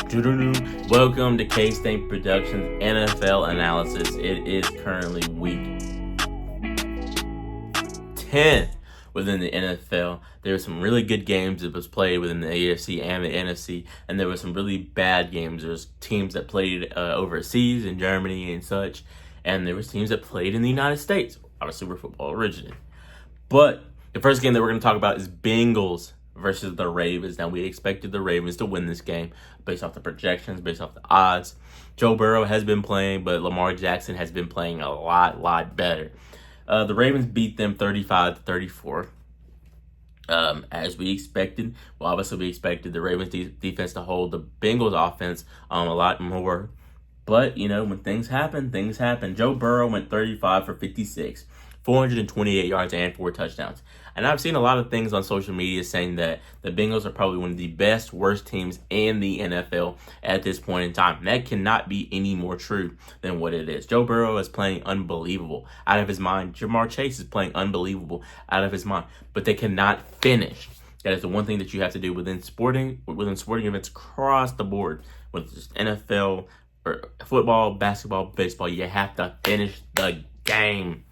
Welcome to K-Stang Productions NFL Analysis. It is currently week 10 within the NFL. There were some really good games that was played within the AFC and the NFC, and there were some really bad games. There was teams that played overseas in Germany and such, and there was teams that played in the United States, obviously where football originated. But the first game that we're going to talk about is Bengals versus the Ravens. Now, we expected the Ravens to win this game based off the projections, based off the odds. Joe Burrow has been playing, but Lamar Jackson has been playing a lot better. The Ravens beat them 35-34, as we expected. Well, obviously, we expected the Ravens defense to hold the Bengals offense a lot more. But, you know, when things happen, things happen. Joe Burrow went 35 for 56. 428 yards and 4 touchdowns. And I've seen a lot of things on social media saying that the Bengals are probably one of the worst teams in the NFL at this point in time. And that cannot be any more true than what it is. Joe Burrow is playing unbelievable out of his mind. Jamar Chase is playing unbelievable out of his mind. But they cannot finish. That is the one thing that you have to do within sporting events across the board. Whether it's NFL or football, basketball, baseball, you have to finish the game.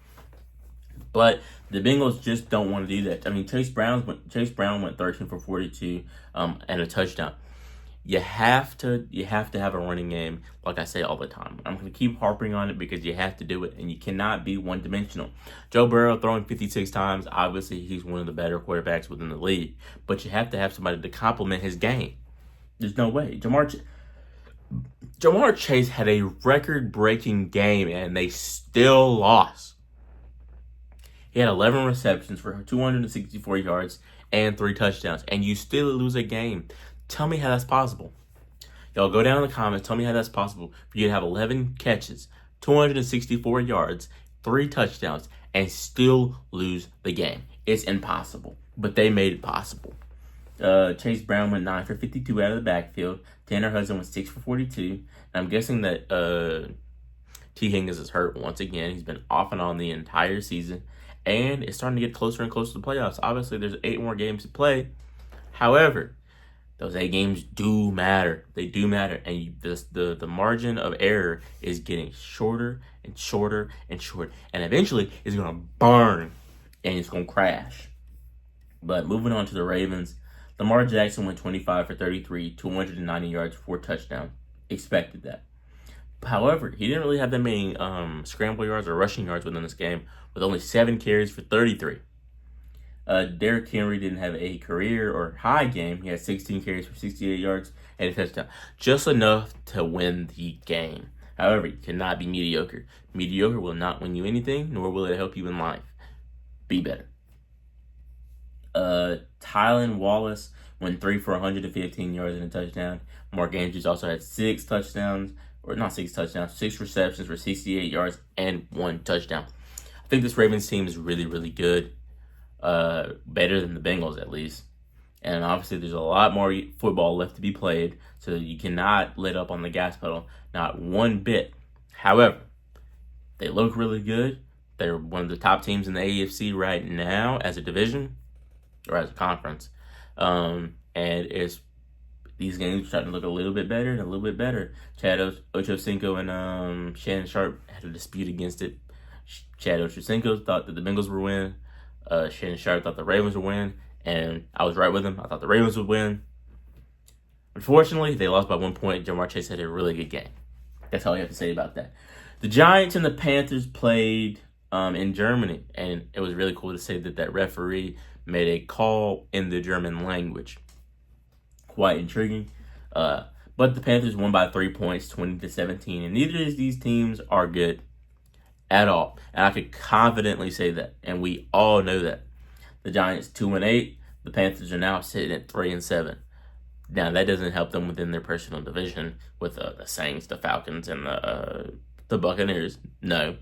But the Bengals just don't want to do that. I mean, Chase Brown went 13 for 42 and a touchdown. You have to have a running game, like I say all the time. I'm going to keep harping on it because you have to do it, and you cannot be one-dimensional. Joe Burrow throwing 56 times, obviously he's one of the better quarterbacks within the league, but you have to have somebody to complement his game. There's no way. Jamar Chase had a record-breaking game, and they still lost. He had 11 receptions for 264 yards and 3 touchdowns, and you still lose a game. Tell me how that's possible. Y'all go down in the comments. Tell me how that's possible for you to have 11 catches, 264 yards, 3 touchdowns, and still lose the game. It's impossible, but they made it possible. Chase Brown went 9 for 52 out of the backfield. Tanner Hudson went 6 for 42. And I'm guessing that T. Higgins is hurt once again. He's been off and on the entire season. And it's starting to get closer and closer to the playoffs. Obviously, there's 8 more games to play. However, those 8 games do matter. They do matter. And the margin of error is getting shorter and shorter and shorter. And eventually, it's going to burn and it's going to crash. But moving on to the Ravens, Lamar Jackson went 25 for 33, 290 yards, 4 touchdowns. Expected that. However, he didn't really have that many scramble yards or rushing yards within this game, with only 7 carries for 33. Derrick Henry didn't have a career or high game. He had 16 carries for 68 yards and a touchdown. Just enough to win the game. However, you cannot be mediocre. Mediocre will not win you anything, nor will it help you in life. Be better. Tylan Wallace went 3 for 115 yards and a touchdown. Mark Andrews also had 6 touchdowns. Or not 6 touchdowns, 6 receptions for 68 yards and 1 touchdown. I think this Ravens team is really good. Better than the Bengals, at least. And obviously, there's a lot more football left to be played, so you cannot let up on the gas pedal, not one bit. However, they look really good. They're one of the top teams in the AFC right now as a division, or as a conference. And these games are starting to look a little bit better and a little bit better. Chad Ochocinco and Shannon Sharp had a dispute against it. Chad Ochocinco thought that the Bengals would win. Shannon Sharp thought the Ravens would win. And I was right with him. I thought the Ravens would win. Unfortunately, they lost by 1 point. Jamar Chase had a really good game. That's all you have to say about that. The Giants and the Panthers played in Germany. And it was really cool to say that referee made a call in the German language. Quite intriguing. But the Panthers won by 3 points, 20-17. And neither of these teams are good at all. And I could confidently say that. And we all know that. The Giants 2-8. The Panthers are now sitting at 3-7. Now, that doesn't help them within their personal division with the Saints, the Falcons, and the Buccaneers. No.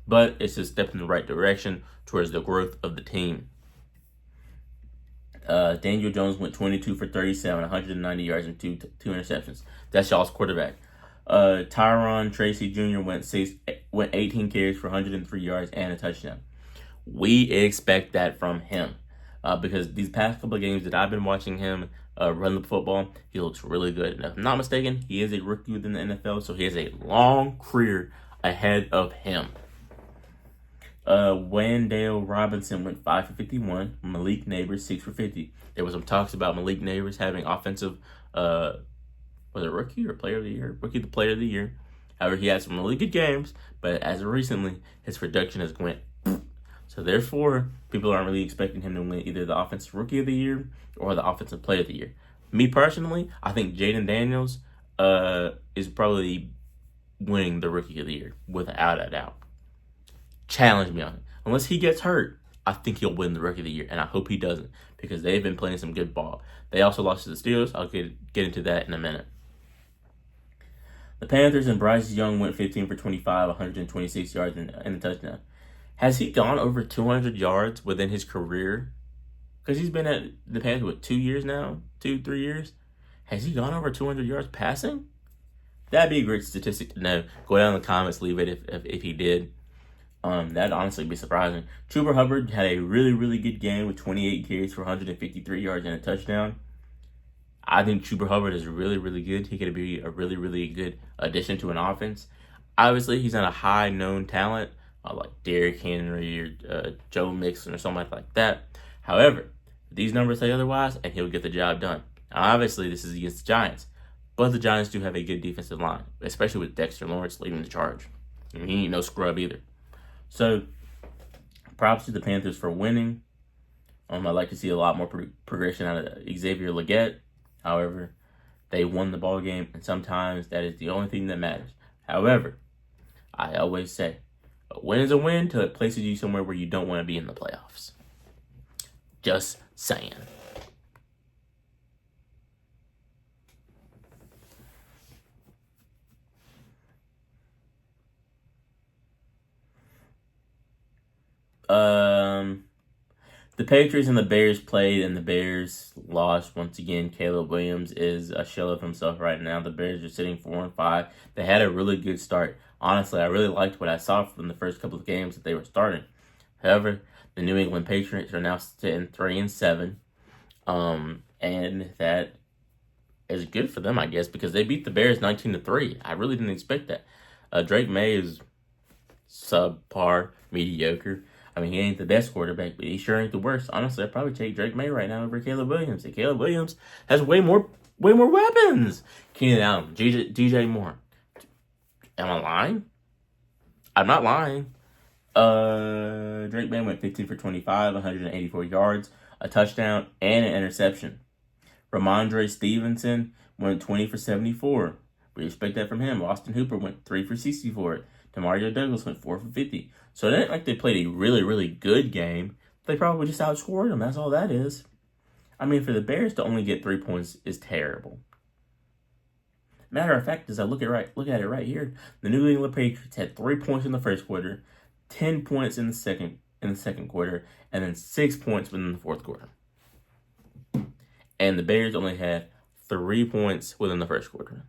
But it's a step in the right direction towards the growth of the team. Daniel Jones went 22 for 37, 190 yards and 2 interceptions. That's y'all's quarterback. Tyron Tracy Jr. went 18 carries for 103 yards and a touchdown. We expect that from him because these past couple of games that I've been watching him, run the football. He looks really good. And if I'm not mistaken, he is a rookie within the NFL, so he has a long career ahead of him. Wandale Robinson went 5 for 51. Malik Neighbors 6 for 50. There was some talks about Malik Neighbors having offensive, was it rookie or player of the year? Rookie the player of the year. However, he had some really good games, but as of recently, his production has went. So therefore, people aren't really expecting him to win either the offensive rookie of the year or the offensive player of the year. Me personally, I think Jaden Daniels is probably winning the rookie of the year without a doubt. Challenge me on it. Unless he gets hurt, I think he'll win the rookie of the year, and I hope he doesn't because they've been playing some good ball. They also lost to the Steelers. I'll get into that in a minute. The Panthers and Bryce Young went 15 for 25, 126 yards and a touchdown. Has he gone over 200 yards within his career? Because he's been at the Panthers, 2 years now? 2-3 years? Has he gone over 200 yards passing? That'd be a great statistic to know. Go down in the comments, leave it if he did. That'd honestly be surprising. Chuba Hubbard had a really, really good game with 28 carries for 153 yards and a touchdown. I think Chuba Hubbard is really, really good. He could be a really, really good addition to an offense. Obviously, he's not a high-known talent like Derrick Henry or Joe Mixon or something like that. However, these numbers say otherwise, and he'll get the job done. Now, obviously, this is against the Giants, but the Giants do have a good defensive line, especially with Dexter Lawrence leading the charge. I mean, he ain't no scrub either. So, props to the Panthers for winning. I'd like to see a lot more progression out of Xavier Legette. However, they won the ball game, and sometimes that is the only thing that matters. However, I always say, a win is a win till it places you somewhere where you don't want to be in the playoffs. Just saying. The Patriots and the Bears played, and the Bears lost once again. Caleb Williams is a shell of himself right now. The Bears are sitting 4-5. They had a really good start. Honestly, I really liked what I saw from the first couple of games that they were starting. However, the New England Patriots are now sitting 3-7, and that is good for them, I guess, because they beat the Bears 19-3. I really didn't expect that. Drake May is subpar, mediocre. I mean, he ain't the best quarterback, but he sure ain't the worst. Honestly, I'd probably take Drake May right now over Caleb Williams. And Caleb Williams has way more weapons. Keenan Allen, DJ Moore. Am I lying? I'm not lying. Drake May went 15 for 25, 184 yards, a touchdown, and an interception. Ramondre Stevenson went 20 for 74. We expect that from him. Austin Hooper went 3 for 64. Demario Douglas went 4 for 50. So it ain't like they played a really, really good game. They probably just outscored them. That's all that is. I mean, for the Bears to only get 3 points is terrible. Matter of fact, as I look at it right here, the New England Patriots had 3 points in the first quarter, 10 points in the second quarter, and then 6 points within the fourth quarter. And the Bears only had 3 points within the first quarter.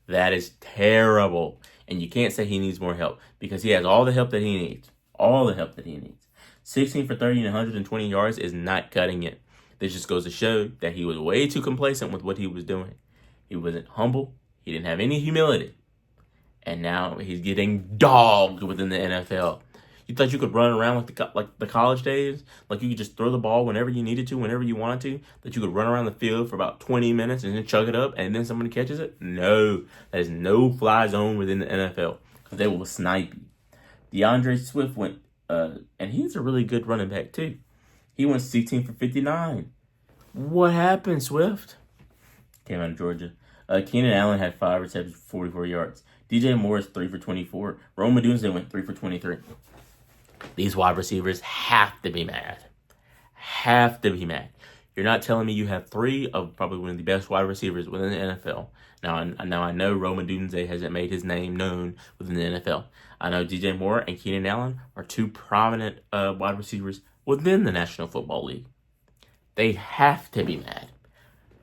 That is terrible. And you can't say he needs more help because he has all the help that he needs. All the help that he needs. 16 for 30 and 120 yards is not cutting it. This just goes to show that he was way too complacent with what he was doing. He wasn't humble. He didn't have any humility. And now he's getting dogged within the NFL. You thought you could run around like the college days? Like you could just throw the ball whenever you needed to, whenever you wanted to? That you could run around the field for about 20 minutes and then chug it up and then somebody catches it? No. That is no fly zone within the NFL. Because they will snipe you. DeAndre Swift went, and he's a really good running back too. He went 16 for 59. What happened, Swift? Came out of Georgia. Keenan Allen had 5 receptions for 44 yards. DJ Moore is 3 for 24. Rome Odunze went 3 for 23. These wide receivers have to be mad. Have to be mad. You're not telling me you have 3 of probably one of the best wide receivers within the NFL. Now I know Rome Odunze hasn't made his name known within the NFL. I know DJ Moore and Keenan Allen are 2 prominent wide receivers within the National Football League. They have to be mad.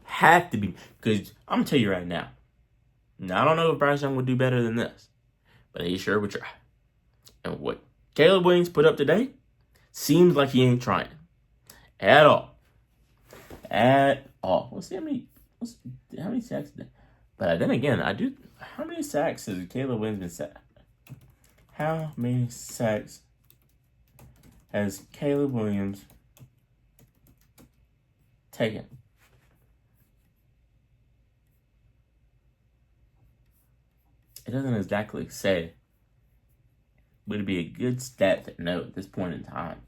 Have to be. Because I'm going to tell you right now. Now, I don't know if Bryce Young would do better than this. But he sure would try. And what Caleb Williams put up today seems like he ain't trying. At all. At Oh, let's see how many sacks. But then again, How many sacks has Caleb Williams been sacked? How many sacks has Caleb Williams taken? It doesn't exactly say, but it'd be a good stat to know at this point in time.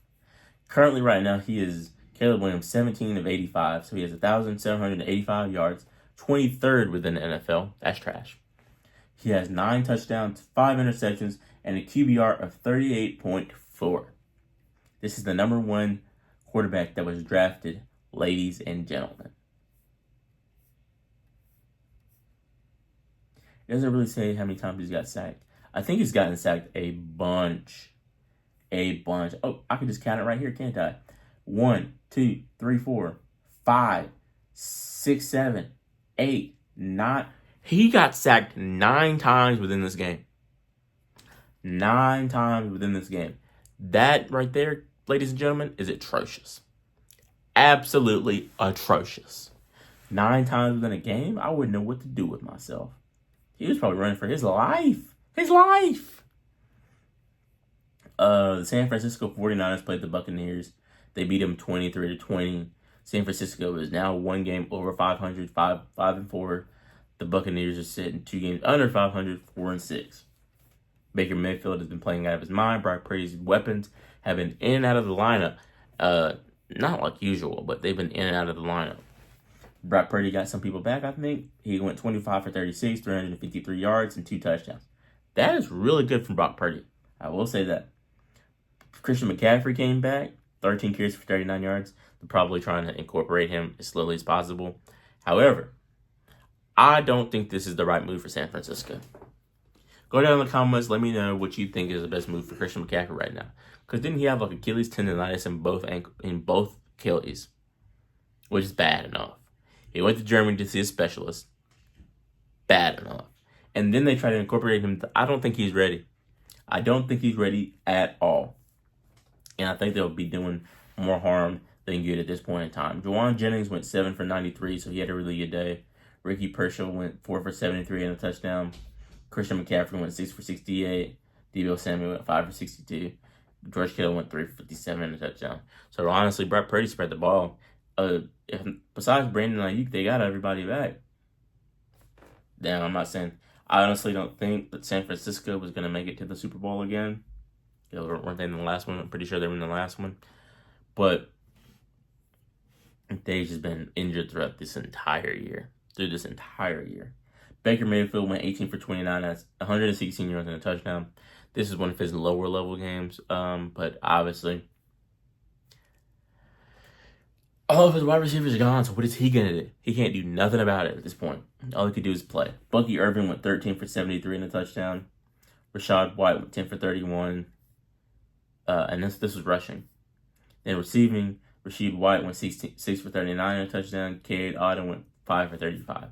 Currently, right now, Caleb Williams, 17 of 85, so he has 1,785 yards, 23rd within the NFL. That's trash. He has 9 touchdowns, 5 interceptions, and a QBR of 38.4. This is the number 1 quarterback that was drafted, ladies and gentlemen. It doesn't really say how many times he's got sacked. I think he's gotten sacked a bunch. Oh, I can just count it right here, can't I? 1, 2, 3, 4, 5, 6, 7, 8, 9. He got sacked 9 times within this game. 9 times within this game. That right there, ladies and gentlemen, is atrocious. Absolutely atrocious. 9 times within a game? I wouldn't know what to do with myself. He was probably running for his life. His life! The San Francisco 49ers played the Buccaneers. They beat them 23-20. San Francisco is now 1 game over 500, 5-4. The Buccaneers are sitting 2 games under 500, 4-6. Baker Mayfield has been playing out of his mind. Brock Purdy's weapons have been in and out of the lineup. Not like usual, but they've been in and out of the lineup. Brock Purdy got some people back, I think. He went 25 for 36, 353 yards, and 2 touchdowns. That is really good from Brock Purdy. I will say that. Christian McCaffrey came back, 13 carries for 39 yards. They're probably trying to incorporate him as slowly as possible. However, I don't think this is the right move for San Francisco. Go down in the comments. Let me know what you think is the best move for Christian McCaffrey right now. Because didn't he have like Achilles tendonitis in both Achilles, which is bad enough. He went to Germany to see a specialist. Bad enough. And then they try to incorporate him. I don't think he's ready. I don't think he's ready at all. And I think they'll be doing more harm than good at this point in time. Juwan Jennings went 7 for 93, so he had a really good day. Ricky Purcell went 4 for 73 and a touchdown. Christian McCaffrey went 6 for 68. Deebo Samuel went 5 for 62. George Kittle went 3 for 57 and a touchdown. So honestly, Brock Purdy spread the ball. Besides Brandon Ayuk, they got everybody back. Damn, I'm not saying. I honestly don't think that San Francisco was going to make it to the Super Bowl again. Weren't they in the last one? I'm pretty sure they were in the last one. But they've just been injured throughout this entire year. Baker Mayfield went 18 for 29. That's 116 yards and a touchdown. This is one of his lower level games. But obviously, all of his wide receivers are gone. So what is he going to do? He can't do nothing about it at this point. All he could do is play. Bucky Irvin went 13 for 73 and a touchdown. Rashad White went 10 for 31. And this was rushing. Then receiving, Rashad White went 6 for 39 and a touchdown. Cade Otton went 5 for 35.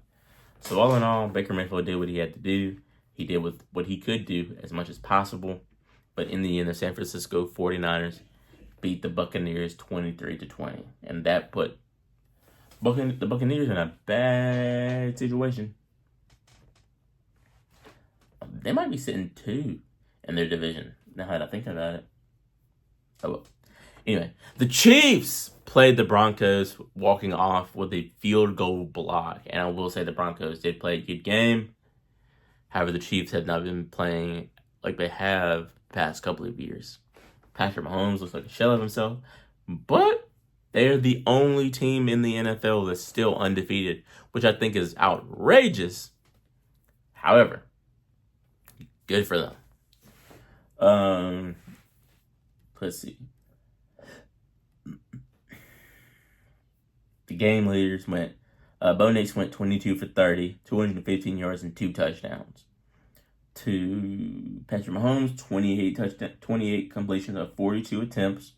So all in all, Baker Mayfield did what he had to do. He did with what he could do as much as possible. But in the end, the San Francisco 49ers beat the Buccaneers 23-20. And that put the Buccaneers in a bad situation. They might be sitting 2 in their division, now that I think about it. Oh, well. Anyway, the Chiefs played the Broncos, walking off with a field goal block. And I will say the Broncos did play a good game. However, the Chiefs have not been playing like they have the past couple of years. Patrick Mahomes looks like a shell of himself. But they're the only team in the NFL that's still undefeated, which I think is outrageous. However, good for them. Let's see. The game leaders went, Bo Nix went 22 for 30, 215 yards and 2 touchdowns. To Patrick Mahomes, 28 completions of 42 attempts,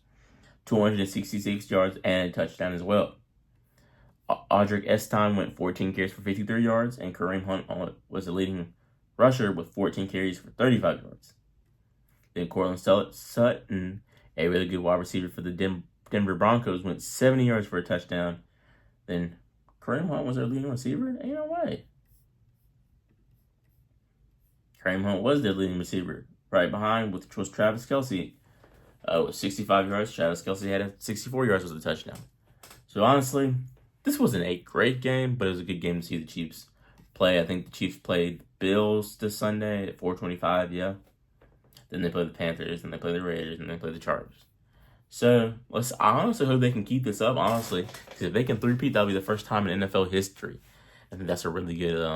266 yards and a touchdown as well. Audric Eston went 14 carries for 53 yards, and Kareem Hunt was the leading rusher with 14 carries for 35 yards. Then Cortland Sutton, a really good wide receiver for the Denver Broncos, went 70 yards for a touchdown. Then Kareem Hunt was their leading receiver? Ain't no way. Kareem Hunt was their leading receiver. Right behind, which was Travis Kelce. With 65 yards, Travis Kelce had 64 yards was a touchdown. So honestly, this wasn't a great game, but it was a good game to see the Chiefs play. I think the Chiefs played Bills this Sunday at 4:25, yeah. Then they play the Panthers, and they play the Raiders, and they play the Chargers. So I honestly hope they can keep this up, honestly. Because if they can three-peat, that'll be the first time in NFL history. I think that's a really good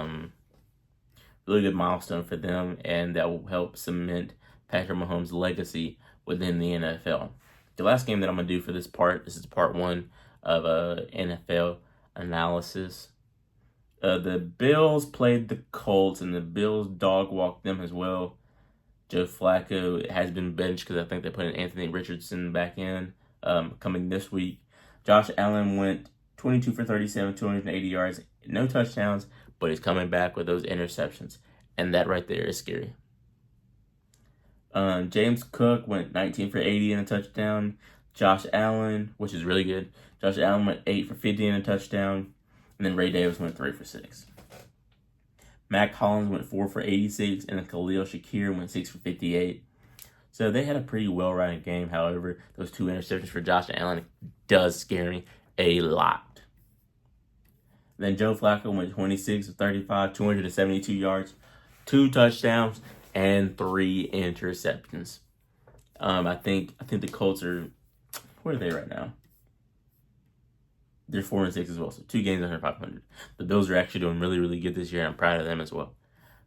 milestone for them, and that will help cement Patrick Mahomes' legacy within the NFL. The last game that I'm going to do for this is part one of NFL analysis. The Bills played the Colts, and the Bills dog-walked them as well. Joe Flacco has been benched because I think they put in Anthony Richardson back in coming this week. Josh Allen went 22 for 37, 280 yards, no touchdowns, but he's coming back with those interceptions. And that right there is scary. James Cook went 19 for 80 and a touchdown. Josh Allen, which is really good. Josh Allen went 8 for 50 and a touchdown. And then Ray Davis went 3 for 6. Mac Hollins went 4 for 86. And then Khalil Shakir went 6 for 58. So they had a pretty well-rounded game. However, those 2 interceptions for Josh Allen does scare me a lot. Then Joe Flacco went 26 of 35, 272 yards, 2 touchdowns, and 3 interceptions. I think the Colts are, where are they right now? They're 4-6 as well, so 2 games under 500. The Bills are actually doing really, really good this year. I'm proud of them as well.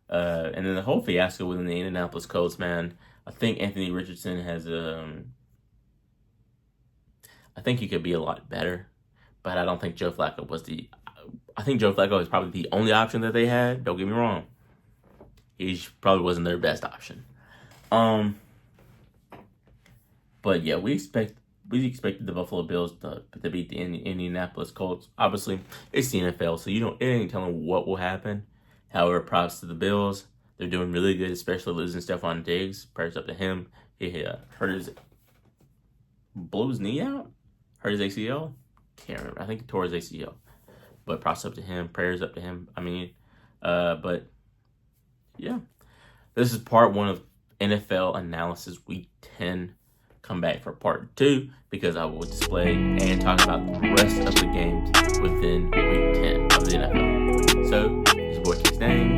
And then the whole fiasco within the Indianapolis Colts, man. I think Anthony Richardson has I think he could be a lot better, but I don't think Joe Flacco was I think Joe Flacco is probably the only option that they had. Don't get me wrong. He probably wasn't their best option. But yeah, we expected the Buffalo Bills to beat the Indianapolis Colts. Obviously, it's the NFL, so it ain't telling what will happen. However, props to the Bills. They're doing really good, especially losing Stephon Diggs. Prayers up to him. He blew his knee out? Hurt his ACL? Can't remember. I think he tore his ACL. But props up to him. Prayers up to him. But yeah. This is part 1 of NFL Analysis Week 10. Come back for part 2 because I will display and talk about the rest of the games within Week 10 of the NFL. So, this is your boy K-Stang.